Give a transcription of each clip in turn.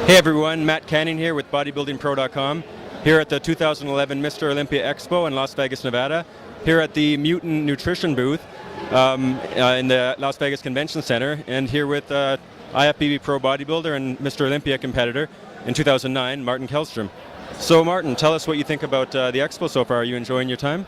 Hey everyone, Matt Canning here with bodybuildingpro.com, here at the 2011 Mr. Olympia Expo in Las Vegas, Nevada, here at the Mutant Nutrition booth in the Las Vegas Convention Center, and here with IFBB Pro bodybuilder and Mr. Olympia competitor in 2009, Martin Kjellström. So Martin, tell us what you think about the expo so far. Are you enjoying your time?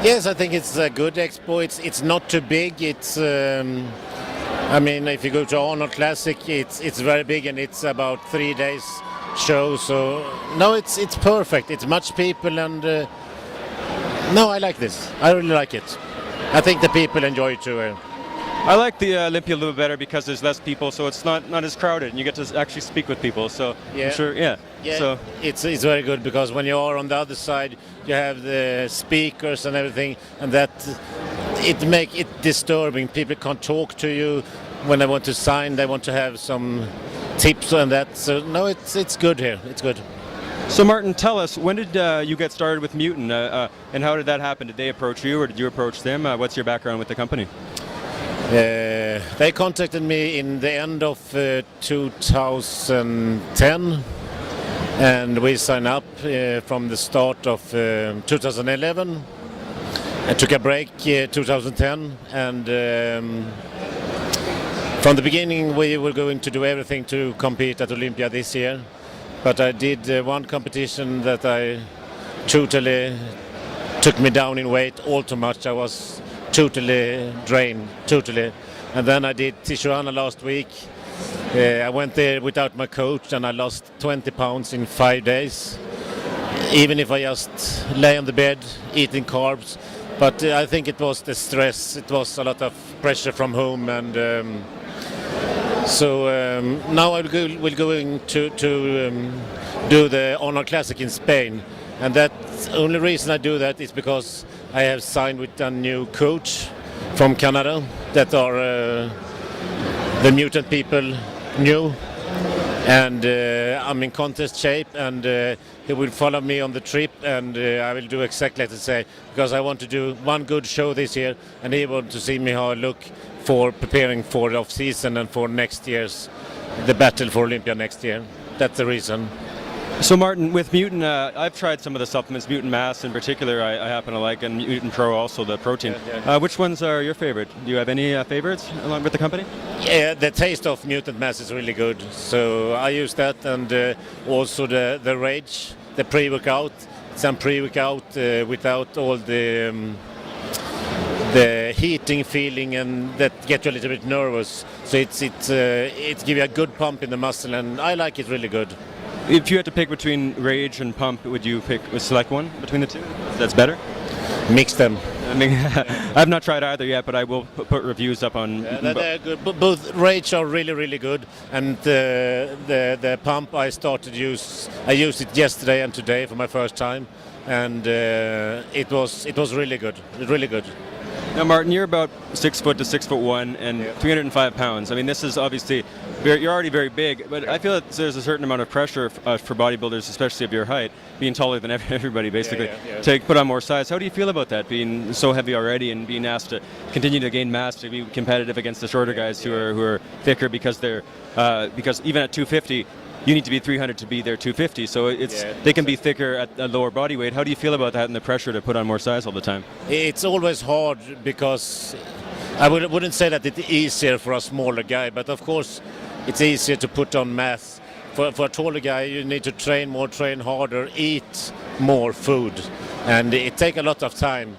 Yes, I think it's a good expo. It's not too big. It's I mean, if you go to Arnold Classic, it's very big and it's about 3 days show. So no, it's perfect. It's much people and no, I like this. I really like it. I think the people enjoy it too. I like the Olympia a little better because there's less people, so it's not as crowded, and you get to actually speak with people. So yeah. I'm sure, yeah. So it's very good because when you are on the other side, you have the speakers and everything, and that it make it disturbing. People can't talk to you when they want to sign. They want to have some tips and that. So no, it's good here. It's good. So Martin, tell us, when did you get started with Mutant, and how did that happen? Did they approach you, or did you approach them? What's your background with the company? They contacted me in the end of 2010, and we signed up from the start of 2011. I took a break 2010, and from the beginning we were going to do everything to compete at Olympia this year. But I did one competition that I totally took me down in weight all too much. I was totally drained, totally. And then I did Tijuana last week. I went there without my coach and I lost 20 pounds in 5 days. Even if I just lay on the bed eating carbs. But I think it was the stress. It was a lot of pressure from home, and so now we're going to do the Arnold Classic in Spain. And the only reason I do that is because I have signed with a new coach from Canada that are the Mutant people new, and I'm in contest shape, and he will follow me on the trip, and I will do exactly as I say, because I want to do one good show this year, and he wants to see me how I look for preparing for the off season and for next year's the battle for Olympia next year. That's the reason. So Martin, with Mutant, I've tried some of the supplements, Mutant Mass in particular I happen to like, and Mutant Pro also, the protein. Yeah. Which ones are your favorite? Do you have any favorites along with the company? Yeah, the taste of Mutant Mass is really good. So I use that, and also the Rage, the pre-workout. Some pre-workout without all the heating feeling, and that get you a little bit nervous. So it gives you a good pump in the muscle, and I like it really good. If you had to pick between Rage and Pump, would you select one between the two? That's better? Mix them. I mean, I've not tried either yet, but I will put reviews up on. They're good. Both Rage are really, really good, and the Pump I started use. I used it yesterday and today for my first time, and it was really good. Really good. Now, Martin, you're about 6 foot to 6'1" and 305 pounds. I mean, this is obviously you're already very big, but I feel that there's a certain amount of pressure for bodybuilders, especially of your height, being taller than everybody, basically, to put on more size. How do you feel about that, being so heavy already and being asked to continue to gain mass to be competitive against the shorter guys who are thicker because because even at 250. You need to be 300 to be there 250, so they can be thicker at a lower body weight. How do you feel about that and the pressure to put on more size all the time? It's always hard because I wouldn't say that it's easier for a smaller guy, but of course it's easier to put on mass. For a taller guy, you need to train more, train harder, eat more food, and it takes a lot of time.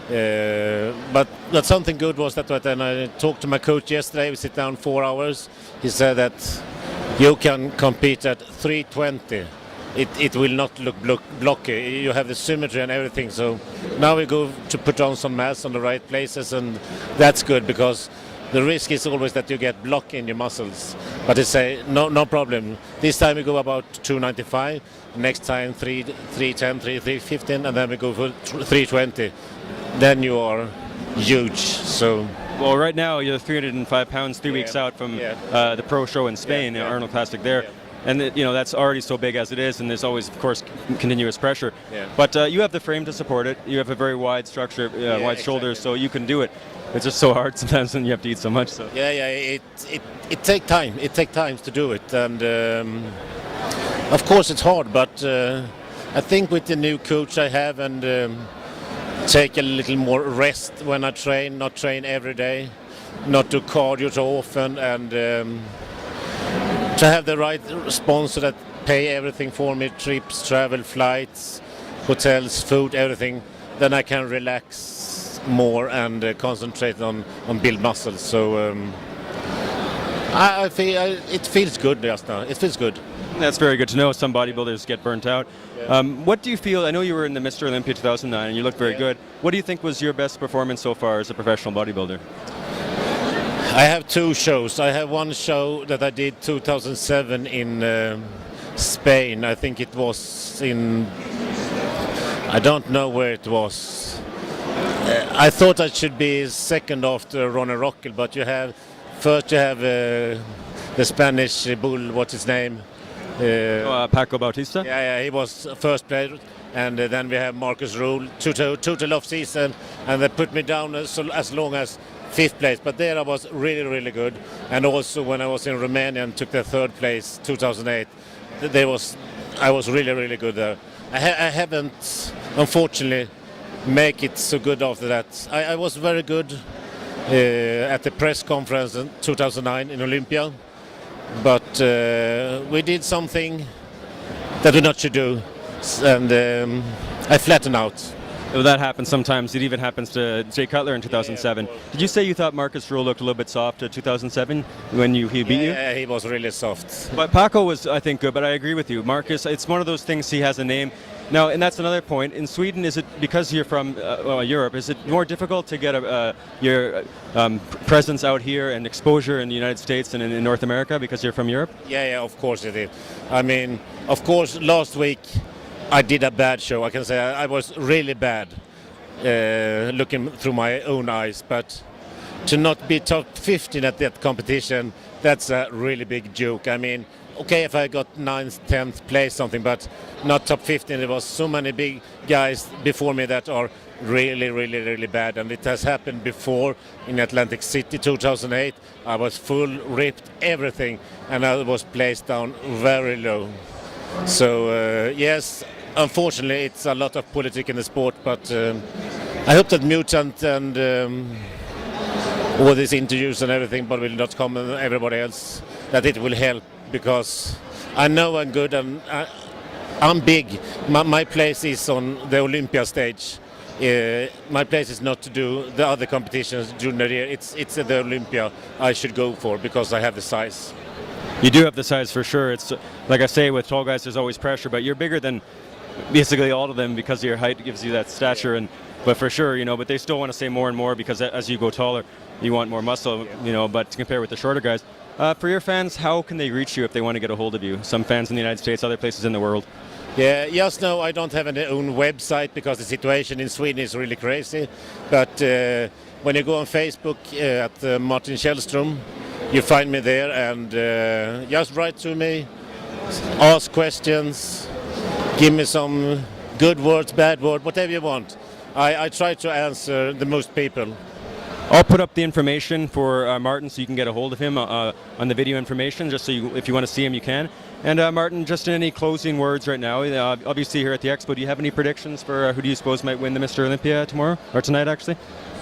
But something good was that when I talked to my coach yesterday, we sit down 4 hours, he said that you can compete at 320. It will not look blocky. You have the symmetry and everything. So now we go to put on some mass on the right places, and that's good because the risk is always that you get block in your muscles. But they say no problem. This time we go about 295. Next time 310, 315, and then we go for 320. Then you are huge. So. Well, right now you're 305 pounds, 3 weeks out from the pro show in Spain, Arnold Classic there. and that's already so big as it is, and there's always, of course, continuous pressure. Yeah. But you have the frame to support it. You have a very wide structure, wide shoulders, so you can do it. It's just so hard sometimes when you have to eat so much. So. Yeah. It takes time. It takes time to do it, and of course it's hard. But I think with the new coach I have, and take a little more rest when I train, not train every day, not do cardio so often, and to have the right sponsor that pay everything for me, trips, travel, flights, hotels, food, everything, then I can relax more and concentrate on build muscles. So I feel it feels good just now. It feels good. That's very good to know. Some bodybuilders get burnt out. Yeah. What do you feel? I know you were in the Mr. Olympia 2009 and you looked very good. What do you think was your best performance so far as a professional bodybuilder? I have two shows. I have one show that I did 2007 in Spain. I think it was in, I don't know where it was. I thought I should be second after Ronnie Rockel, but first you have the Spanish bull, what's his name? Paco Bautista? Yeah, he was first place, and then we have Marcus Rule, total off season, and they put me down as long as fifth place. But there I was really, really good, and also when I was in Romania and took the third place, 2008, I was really, really good there. I haven't, unfortunately, make it so good after that. I was very good at the press conference in 2009 in Olympia. But we did something that we not should do, and I flattened out. Well, that happens sometimes. It even happens to Jay Cutler in 2007. Yeah, Did you say you thought Marcus Rule looked a little bit soft in 2007 when he beat you? Yeah, he was really soft. But Paco was, I think, good, but I agree with you. Marcus, it's one of those things, he has a name. Now, and that's another point. In Sweden, is it because you're from Europe, is it more difficult to get your presence out here and exposure in the United States and in North America because you're from Europe? Yeah, of course it is. I mean, of course, last week I did a bad show. I can say I was really bad looking through my own eyes. But to not be top 15 at that competition, that's a really big joke. I mean, okay, if I got 9th, 10th place something, but not top 15. There was so many big guys before me that are really, really, really bad. And it has happened before in Atlantic City 2008. I was full, ripped, everything, and I was placed down very low. So, yes, unfortunately, it's a lot of politics in the sport, but I hope that Mutant and all these interviews and everything, bodybuilding.com and everybody else, that it will help. Because I know I'm good and I'm big. My place is on the Olympia stage. My place is not to do the other competitions during the year. It's the Olympia I should go for because I have the size. You do have the size for sure. It's like I say, with tall guys, there's always pressure, but you're bigger than basically all of them because your height gives you that stature. But for sure, but they still want to say more and more because as you go taller, you want more muscle, but to compare with the shorter guys. For your fans, how can they reach you if they want to get a hold of you? Some fans in the United States, other places in the world. Yeah, just now I don't have an own website because the situation in Sweden is really crazy. But when you go on Facebook at Martin Kjellström, you find me there and just write to me, ask questions, give me some good words, bad words, whatever you want. I try to answer the most people. I'll put up the information for Martin so you can get a hold of him on the video information, just so if you want to see him, you can. And Martin, just in any closing words right now, obviously here at the Expo, do you have any predictions for who do you suppose might win the Mr. Olympia tomorrow, or tonight actually?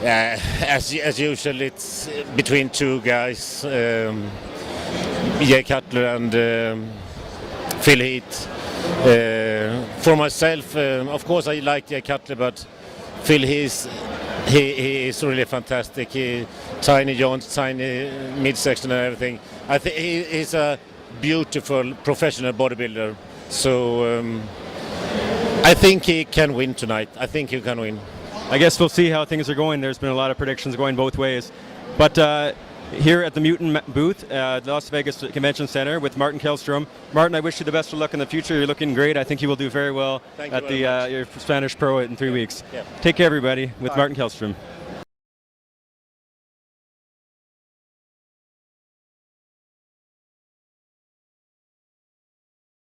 Yeah, as usual, it's between two guys, Jay Cutler and Phil Heath. For myself, of course I like Jay Cutler, but Phil Heath, he is really fantastic. Tiny joints, tiny midsection and everything. I think he's a beautiful professional bodybuilder. So I think he can win tonight. I think he can win. I guess we'll see how things are going. There's been a lot of predictions going both ways. But here at the Mutant booth, the Las Vegas Convention Center with Martin Kjellström. Martin, I wish you the best of luck in the future. You're looking great. I think you will do very well at the your Spanish Pro in 3 weeks. Yeah. Take care, everybody, with Martin Kjellström.